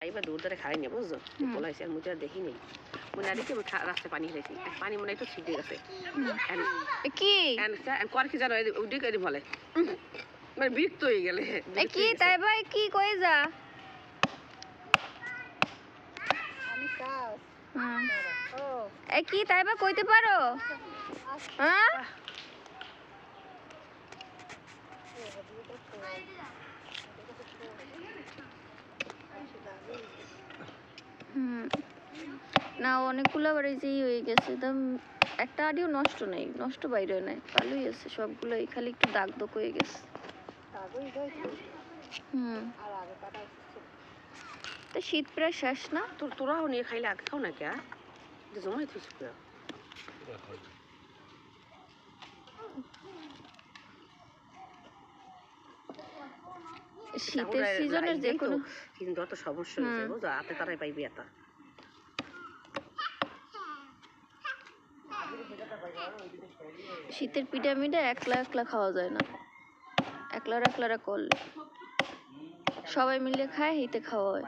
খাইবা দূর ধরে খাই নিয়ে বুঝছো বলা হয়েছে আর মুখে দেখি নেই মনে আছি রাস্তায় পানি খেয়েছি পানি মনে একটু ছিটে গেছে কি কর কি জানো ওদিকে বলে মানে বিরক্ত হয়ে গেলে কি তাই ভাই কি কই যা কি তাই বা কইতে পারো হ্যাঁ না অনেকগুলো বাড়ি যেই হয়ে গেছে একদম একটা আডিও নষ্ট নেই নষ্ট বাইরে নাই ভালোই আছে সবগুলোই খালি একটু দাগ দাগ হয়ে গেছে তা শীত প্রায় শেষ না তোরাও নিয়ে খাইলে আগে খাও না কে জমাই থইছি শীতের সিজনের যে কোনো কিন্তু অত সমস্যা হয়েছে বুঝো হাতে তারাই পাইবি এটা শীতের পিঠা মিঠা একলা একলা খাওয়া যায় না একলারা করলে সবাই মিলে খায় হিতে খাওয়া হয়